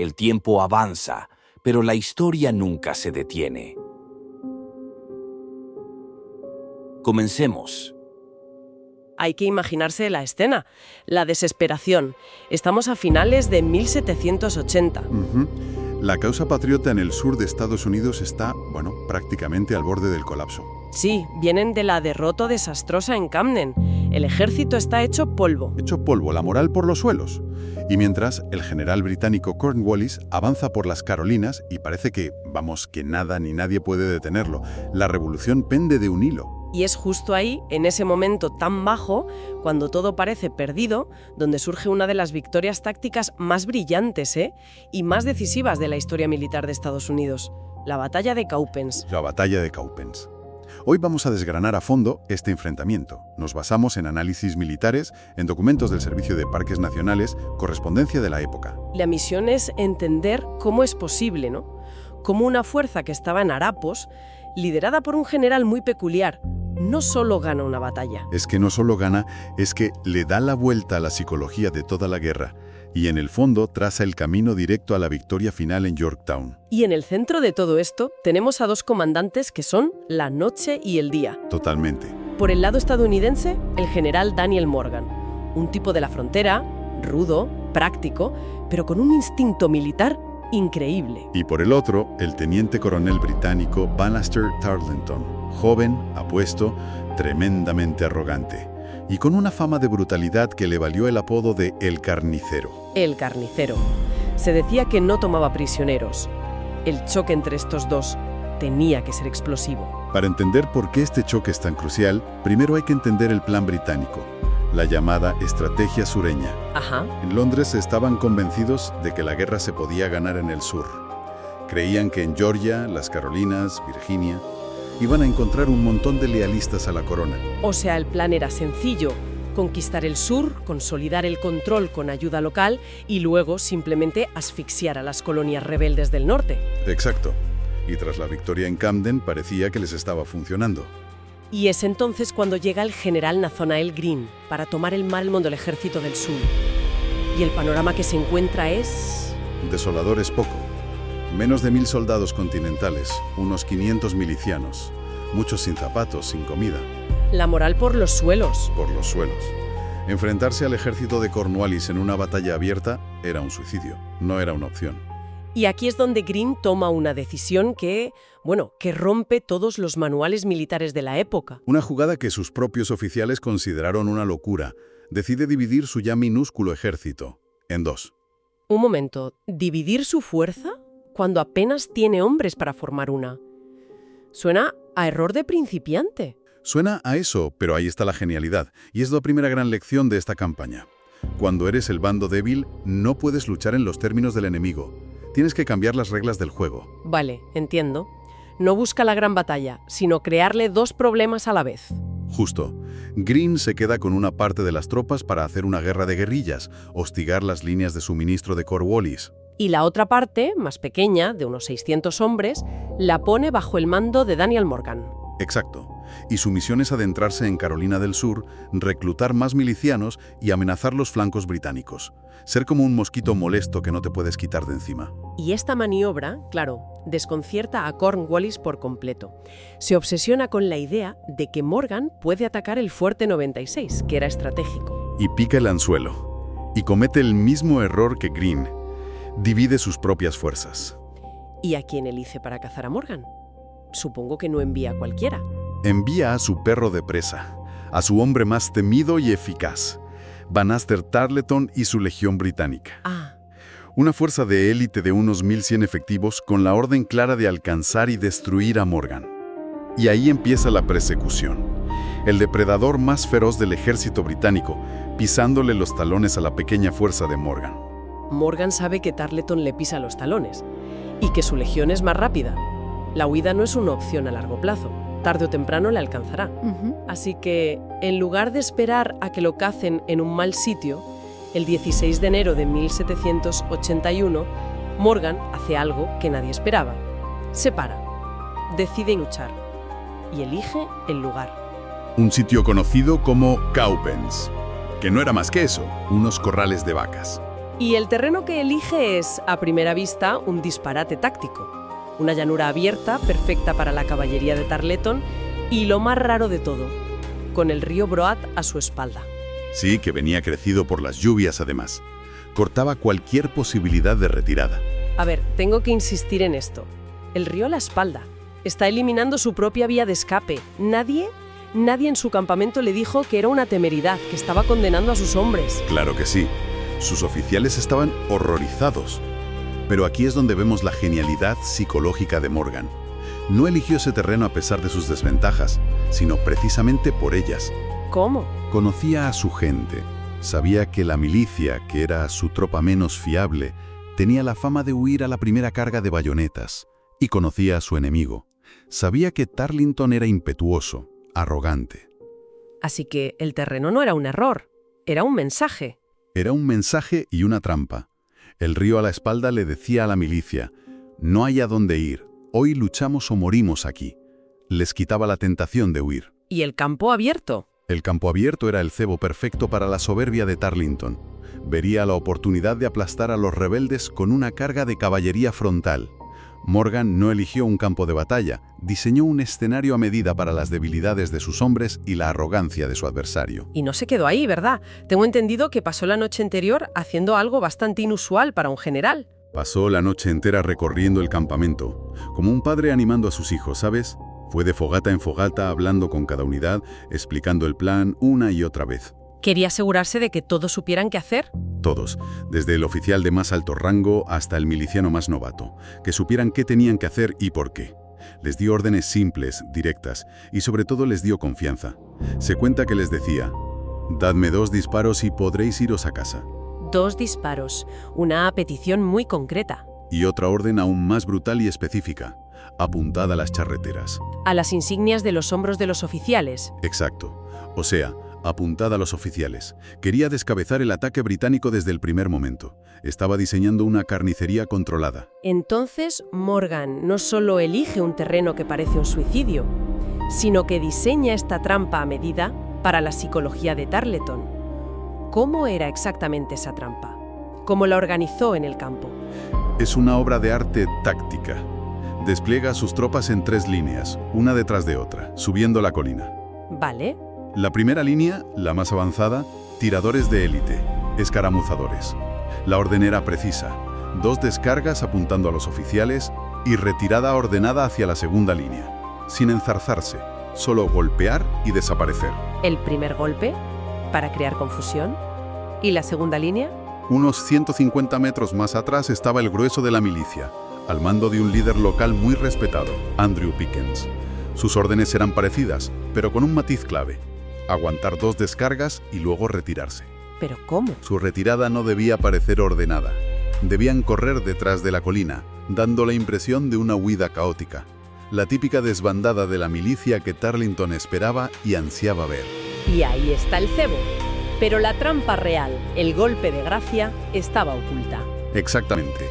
El tiempo avanza, pero la historia nunca se detiene. Comencemos. Hay que imaginarse la escena, la desesperación. Estamos a finales de 1780. La causa patriota en el sur de Estados Unidos está, prácticamente al borde del colapso. Sí, vienen de la derrota desastrosa en Camden. El ejército está hecho polvo. Hecho polvo, la moral por los suelos. Y mientras, el general británico Cornwallis avanza por las Carolinas y parece que nada ni nadie puede detenerlo. La revolución pende de un hilo. Y es justo ahí, en ese momento tan bajo, cuando todo parece perdido, donde surge una de las victorias tácticas más brillantes, y más decisivas de la historia militar de Estados Unidos, la Batalla de Cowpens. La Batalla de Cowpens. Hoy vamos a desgranar a fondo este enfrentamiento. Nos basamos en análisis militares, en documentos del Servicio de Parques Nacionales, correspondencia de la época. La misión es entender cómo es posible, ¿no? Cómo una fuerza que estaba en harapos, liderada por un general muy peculiar, no solo gana una batalla. Es que no solo gana, es que le da la vuelta a la psicología de toda la guerra y en el fondo traza el camino directo a la victoria final en Yorktown. Y en el centro de todo esto tenemos a dos comandantes que son la noche y el día. Totalmente. Por el lado estadounidense, el general Daniel Morgan, un tipo de la frontera, rudo, práctico, pero con un instinto militar increíble. Y por el otro, el teniente coronel británico Banastre Tarleton, joven, apuesto, tremendamente arrogante, y con una fama de brutalidad que le valió el apodo de El Carnicero. El Carnicero. Se decía que no tomaba prisioneros. El choque entre estos dos tenía que ser explosivo. Para entender por qué este choque es tan crucial, primero hay que entender el plan británico, la llamada estrategia sureña. Ajá. En Londres estaban convencidos de que la guerra se podía ganar en el sur. Creían que en Georgia, las Carolinas, Virginia, iban a encontrar un montón de lealistas a la corona. O sea, el plan era sencillo: conquistar el sur, consolidar el control con ayuda local y luego simplemente asfixiar a las colonias rebeldes del norte. Exacto. Y tras la victoria en Camden parecía que les estaba funcionando. Y es entonces cuando llega el general Nathanael Greene para tomar el mando del ejército del sur. Y el panorama que se encuentra es... Desolador es poco. Menos de 1000 soldados continentales, unos 500 milicianos, muchos sin zapatos, sin comida. La moral por los suelos. Por los suelos. Enfrentarse al ejército de Cornwallis en una batalla abierta era un suicidio, no era una opción. Y aquí es donde Greene toma una decisión que rompe todos los manuales militares de la época. Una jugada que sus propios oficiales consideraron una locura. Decide dividir su ya minúsculo ejército en dos. Un momento, ¿dividir su fuerza cuando apenas tiene hombres para formar una? Suena a error de principiante. Suena a eso, pero ahí está la genialidad, y es la primera gran lección de esta campaña. Cuando eres el bando débil, no puedes luchar en los términos del enemigo. Tienes que cambiar las reglas del juego. Vale, entiendo. No busca la gran batalla, sino crearle dos problemas a la vez. Justo. Greene se queda con una parte de las tropas para hacer una guerra de guerrillas, hostigar las líneas de suministro de Cornwallis. Y la otra parte, más pequeña, de unos 600 hombres, la pone bajo el mando de Daniel Morgan. Exacto. Y su misión es adentrarse en Carolina del Sur, reclutar más milicianos y amenazar los flancos británicos. Ser como un mosquito molesto que no te puedes quitar de encima. Y esta maniobra, claro, desconcierta a Cornwallis por completo. Se obsesiona con la idea de que Morgan puede atacar el Fuerte 96, que era estratégico. Y pica el anzuelo. Y comete el mismo error que Greene. Divide sus propias fuerzas. ¿Y a quién elige para cazar a Morgan? Supongo que no envía a cualquiera. Envía a su perro de presa, a su hombre más temido y eficaz, Banastre Tarleton y su legión británica. Una fuerza de élite de unos 1100 efectivos con la orden clara de alcanzar y destruir a Morgan. Y ahí empieza la persecución. El depredador más feroz del ejército británico, pisándole los talones a la pequeña fuerza de Morgan. Morgan sabe que Tarleton le pisa los talones y que su legión es más rápida. La huida no es una opción a largo plazo. Tarde o temprano le alcanzará. Así que, en lugar de esperar a que lo cacen en un mal sitio, el 16 de enero de 1781, Morgan hace algo que nadie esperaba. Se para, decide luchar y elige el lugar. Un sitio conocido como Cowpens, que no era más que eso, unos corrales de vacas. Y el terreno que elige es, a primera vista, un disparate táctico. Una llanura abierta, perfecta para la caballería de Tarleton, y lo más raro de todo, con el río Broad a su espalda. Sí, que venía crecido por las lluvias además. Cortaba cualquier posibilidad de retirada. A ver, tengo que insistir en esto. El río a la espalda. Está eliminando su propia vía de escape. Nadie en su campamento le dijo que era una temeridad, que estaba condenando a sus hombres. Claro que sí. Sus oficiales estaban horrorizados. Pero aquí es donde vemos la genialidad psicológica de Morgan. No eligió ese terreno a pesar de sus desventajas, sino precisamente por ellas. ¿Cómo? Conocía a su gente. Sabía que la milicia, que era su tropa menos fiable, tenía la fama de huir a la primera carga de bayonetas. Y conocía a su enemigo. Sabía que Tarleton era impetuoso, arrogante. Así que el terreno no era un error, era un mensaje. Era un mensaje y una trampa. El río a la espalda le decía a la milicia, no hay a dónde ir, hoy luchamos o morimos aquí. Les quitaba la tentación de huir. ¿Y el campo abierto? El campo abierto era el cebo perfecto para la soberbia de Tarleton. Vería la oportunidad de aplastar a los rebeldes con una carga de caballería frontal. Morgan no eligió un campo de batalla, diseñó un escenario a medida para las debilidades de sus hombres y la arrogancia de su adversario. Y no se quedó ahí, ¿verdad? Tengo entendido que pasó la noche anterior haciendo algo bastante inusual para un general. Pasó la noche entera recorriendo el campamento, como un padre animando a sus hijos, ¿sabes? Fue de fogata en fogata hablando con cada unidad, explicando el plan una y otra vez. ¿Quería asegurarse de que todos supieran qué hacer? Todos, desde el oficial de más alto rango hasta el miliciano más novato, que supieran qué tenían que hacer y por qué. Les dio órdenes simples, directas, y sobre todo les dio confianza. Se cuenta que les decía, dadme 2 disparos y podréis iros a casa. 2 disparos, una petición muy concreta. Y otra orden aún más brutal y específica, apuntad a las charreteras. A las insignias de los hombros de los oficiales. Exacto. O sea, apuntad a los oficiales. Quería descabezar el ataque británico desde el primer momento. Estaba diseñando una carnicería controlada. Entonces, Morgan no solo elige un terreno que parece un suicidio, sino que diseña esta trampa a medida para la psicología de Tarleton. ¿Cómo era exactamente esa trampa? ¿Cómo la organizó en el campo? Es una obra de arte táctica. Despliega a sus tropas en 3 líneas, una detrás de otra, subiendo la colina. Vale. La primera línea, la más avanzada, tiradores de élite, escaramuzadores. La orden era precisa, 2 descargas apuntando a los oficiales y retirada ordenada hacia la segunda línea, sin enzarzarse, solo golpear y desaparecer. ¿El primer golpe? ¿Para crear confusión? ¿Y la segunda línea? Unos 150 metros más atrás estaba el grueso de la milicia, al mando de un líder local muy respetado, Andrew Pickens. Sus órdenes eran parecidas, pero con un matiz clave. Aguantar 2 descargas y luego retirarse. ¿Pero cómo? Su retirada no debía parecer ordenada. Debían correr detrás de la colina, dando la impresión de una huida caótica. La típica desbandada de la milicia que Tarleton esperaba y ansiaba ver. Y ahí está el cebo. Pero la trampa real, el golpe de gracia, estaba oculta. Exactamente.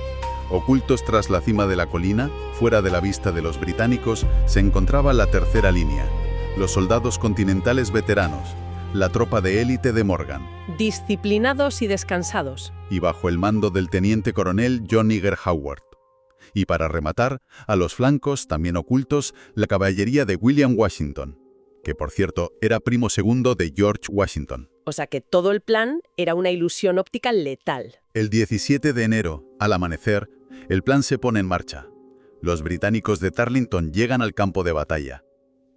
Ocultos tras la cima de la colina, fuera de la vista de los británicos, se encontraba la tercera línea. Los soldados continentales veteranos, la tropa de élite de Morgan. Disciplinados y descansados. Y bajo el mando del teniente coronel John Eager Howard. Y para rematar, a los flancos, también ocultos, la caballería de William Washington, que por cierto era primo segundo de George Washington. O sea que todo el plan era una ilusión óptica letal. El 17 de enero, al amanecer, el plan se pone en marcha. Los británicos de Tarleton llegan al campo de batalla.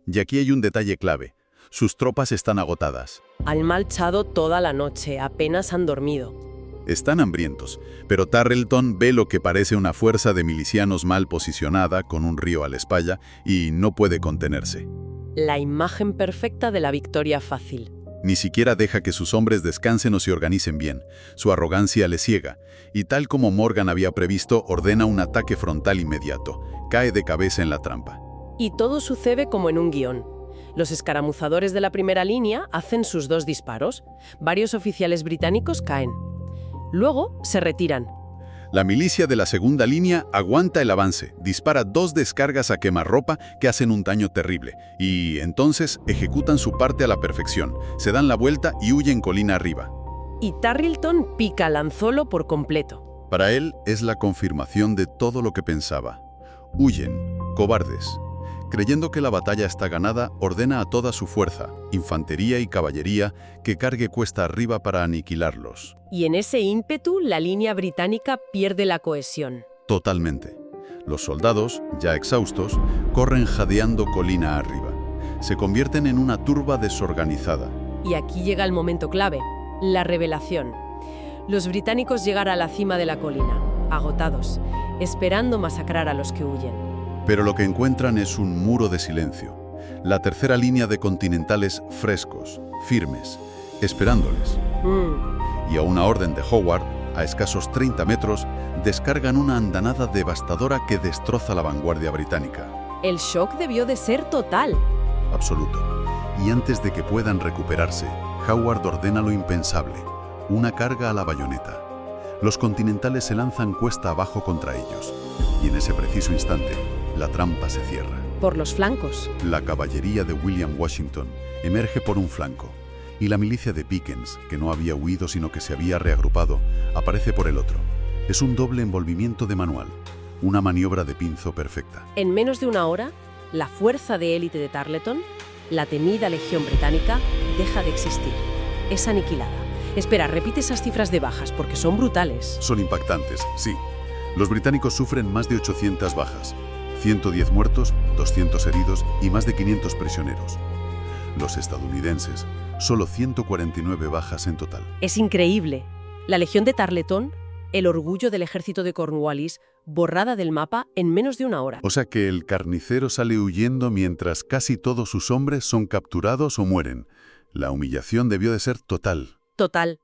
Y aquí hay un detalle clave. Sus tropas están agotadas. Han marchado toda la noche, apenas han dormido. Están hambrientos, pero Tarleton ve lo que parece una fuerza de milicianos mal posicionada con un río a la espalda y no puede contenerse. La imagen perfecta de la victoria fácil. Ni siquiera deja que sus hombres descansen o se organicen bien. Su arrogancia le ciega, y tal como Morgan había previsto, ordena un ataque frontal inmediato. Cae de cabeza en la trampa. Y todo sucede como en un guión. Los escaramuzadores de la primera línea hacen sus 2 disparos. Varios oficiales británicos caen. Luego se retiran. La milicia de la segunda línea aguanta el avance, dispara 2 descargas a quemarropa que hacen un daño terrible, y entonces ejecutan su parte a la perfección, se dan la vuelta y huyen colina arriba. y Tarleton pica al anzuelo por completo. Para él es la confirmación de todo lo que pensaba. Huyen, cobardes. Creyendo que la batalla está ganada, ordena a toda su fuerza, infantería y caballería, que cargue cuesta arriba para aniquilarlos. Y en ese ímpetu, la línea británica pierde la cohesión. Totalmente. Los soldados, ya exhaustos, corren jadeando colina arriba. Se convierten en una turba desorganizada. Y aquí llega el momento clave, la revelación. Los británicos llegan a la cima de la colina, agotados, esperando masacrar a los que huyen. Pero lo que encuentran es un muro de silencio. La tercera línea de continentales frescos, firmes, esperándoles. Y a una orden de Howard, a escasos 30 metros, descargan una andanada devastadora que destroza la vanguardia británica. El shock debió de ser total. Absoluto. Y antes de que puedan recuperarse, Howard ordena lo impensable, una carga a la bayoneta. Los continentales se lanzan cuesta abajo contra ellos, y en ese preciso instante, la trampa se cierra. Por los flancos. La caballería de William Washington emerge por un flanco, y la milicia de Pickens, que no había huido sino que se había reagrupado, aparece por el otro. Es un doble envolvimiento de manual, una maniobra de pinzo perfecta. En menos de una hora, la fuerza de élite de Tarleton, la temida Legión Británica, deja de existir. Es aniquilada. Espera, repite esas cifras de bajas, porque son brutales. Son impactantes, sí. Los británicos sufren más de 800 bajas, 110 muertos, 200 heridos y más de 500 prisioneros. Los estadounidenses, solo 149 bajas en total. Es increíble. La Legión de Tarleton, el orgullo del ejército de Cornwallis, borrada del mapa en menos de una hora. O sea que el carnicero sale huyendo mientras casi todos sus hombres son capturados o mueren. La humillación debió de ser total. Total.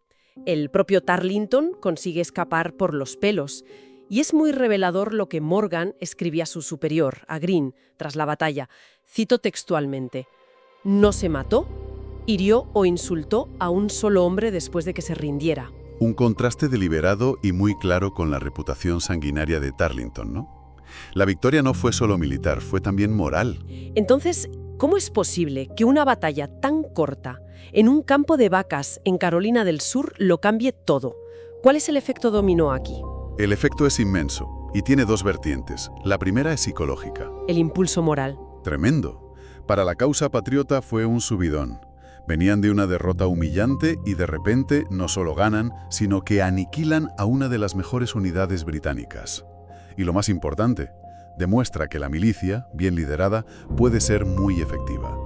El propio Tarleton consigue escapar por los pelos. Y es muy revelador lo que Morgan escribía a su superior, a Greene, tras la batalla. Cito textualmente: «No se mató, hirió o insultó a un solo hombre después de que se rindiera». Un contraste deliberado y muy claro con la reputación sanguinaria de Tarleton, ¿no? La victoria no fue solo militar, fue también moral. Entonces, ¿cómo es posible que una batalla tan corta, en un campo de vacas en Carolina del Sur, lo cambie todo? ¿Cuál es el efecto dominó aquí? El efecto es inmenso y tiene dos vertientes. La primera es psicológica. El impulso moral. Tremendo. Para la causa patriota fue un subidón. Venían de una derrota humillante y de repente no solo ganan, sino que aniquilan a una de las mejores unidades británicas. Y lo más importante, demuestra que la milicia, bien liderada, puede ser muy efectiva.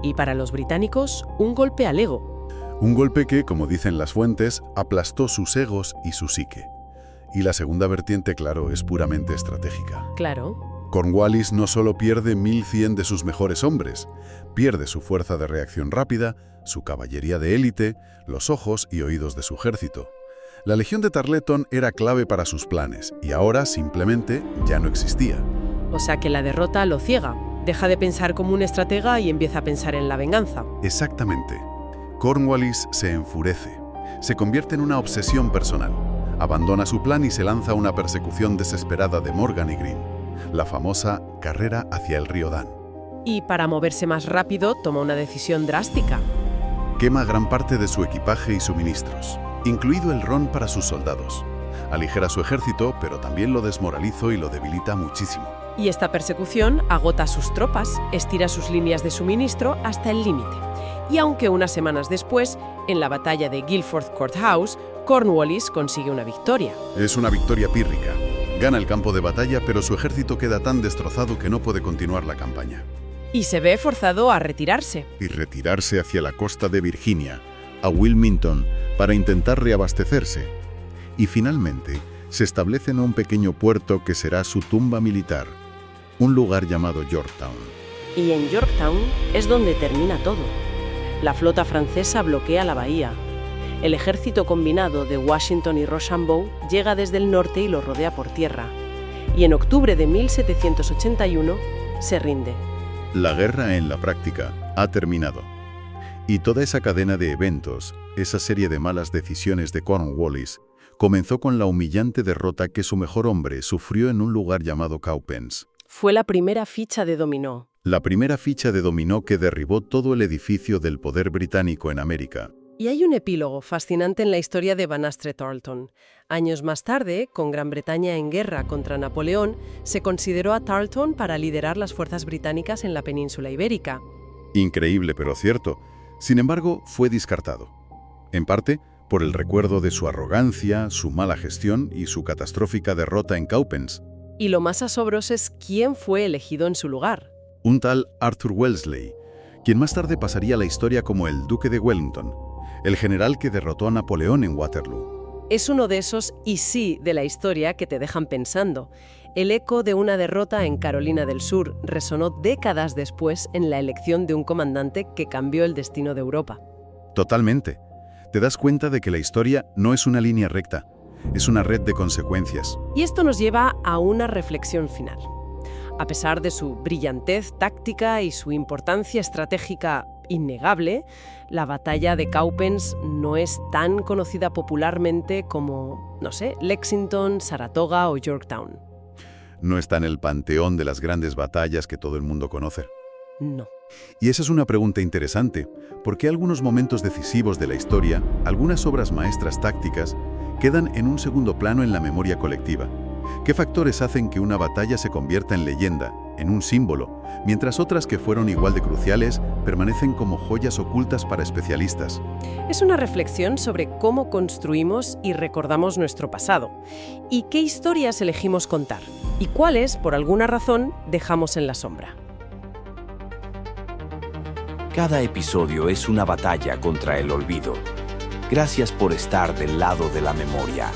Y para los británicos, un golpe al ego. Un golpe que, como dicen las fuentes, aplastó sus egos y su psique. Y la segunda vertiente, claro, es puramente estratégica. Claro. Cornwallis no solo pierde 1.100 de sus mejores hombres, pierde su fuerza de reacción rápida, su caballería de élite, los ojos y oídos de su ejército. La Legión de Tarleton era clave para sus planes y ahora simplemente ya no existía. O sea que la derrota lo ciega. Deja de pensar como un estratega y empieza a pensar en la venganza. Exactamente. Cornwallis se enfurece. Se convierte en una obsesión personal. Abandona su plan y se lanza a una persecución desesperada de Morgan y Greene, la famosa carrera hacia el río Dan. Y para moverse más rápido, toma una decisión drástica. Quema gran parte de su equipaje y suministros, incluido el ron para sus soldados. Aligera su ejército, pero también lo desmoraliza y lo debilita muchísimo. Y esta persecución agota a sus tropas, estira sus líneas de suministro hasta el límite. Y aunque unas semanas después, en la batalla de Guilford Courthouse, Cornwallis consigue una victoria. Es una victoria pírrica. Gana el campo de batalla, pero su ejército queda tan destrozado que no puede continuar la campaña. Y se ve forzado a retirarse. Y retirarse hacia la costa de Virginia, a Wilmington, para intentar reabastecerse. Y finalmente, se establece en un pequeño puerto que será su tumba militar, un lugar llamado Yorktown. Y en Yorktown es donde termina todo. La flota francesa bloquea la bahía. El ejército combinado de Washington y Rochambeau llega desde el norte y lo rodea por tierra. Y en octubre de 1781 se rinde. La guerra en la práctica ha terminado. Y toda esa cadena de eventos, esa serie de malas decisiones de Cornwallis, comenzó con la humillante derrota que su mejor hombre sufrió en un lugar llamado Cowpens. Fue la primera ficha de dominó. La primera ficha de dominó que derribó todo el edificio del poder británico en América. Y hay un epílogo fascinante en la historia de Banastre Tarleton. Años más tarde, con Gran Bretaña en guerra contra Napoleón, se consideró a Tarleton para liderar las fuerzas británicas en la península ibérica. Increíble, pero cierto. Sin embargo, fue descartado. En parte, por el recuerdo de su arrogancia, su mala gestión y su catastrófica derrota en Cowpens. Y lo más asombroso es quién fue elegido en su lugar. Un tal Arthur Wellesley, quien más tarde pasaría a la historia como el Duque de Wellington, el general que derrotó a Napoleón en Waterloo. Es uno de esos y sí de la historia que te dejan pensando. El eco de una derrota en Carolina del Sur resonó décadas después en la elección de un comandante que cambió el destino de Europa. Totalmente. Te das cuenta de que la historia no es una línea recta, es una red de consecuencias. Y esto nos lleva a una reflexión final. A pesar de su brillantez táctica y su importancia estratégica innegable, la batalla de Cowpens no es tan conocida popularmente como, Lexington, Saratoga o Yorktown. No está en el panteón de las grandes batallas que todo el mundo conoce. No. Y esa es una pregunta interesante, porque algunos momentos decisivos de la historia, algunas obras maestras tácticas, quedan en un segundo plano en la memoria colectiva. ¿Qué factores hacen que una batalla se convierta en leyenda, en un símbolo, mientras otras que fueron igual de cruciales permanecen como joyas ocultas para especialistas? Es una reflexión sobre cómo construimos y recordamos nuestro pasado, y qué historias elegimos contar, y cuáles, por alguna razón, dejamos en la sombra. Cada episodio es una batalla contra el olvido. Gracias por estar del lado de la memoria.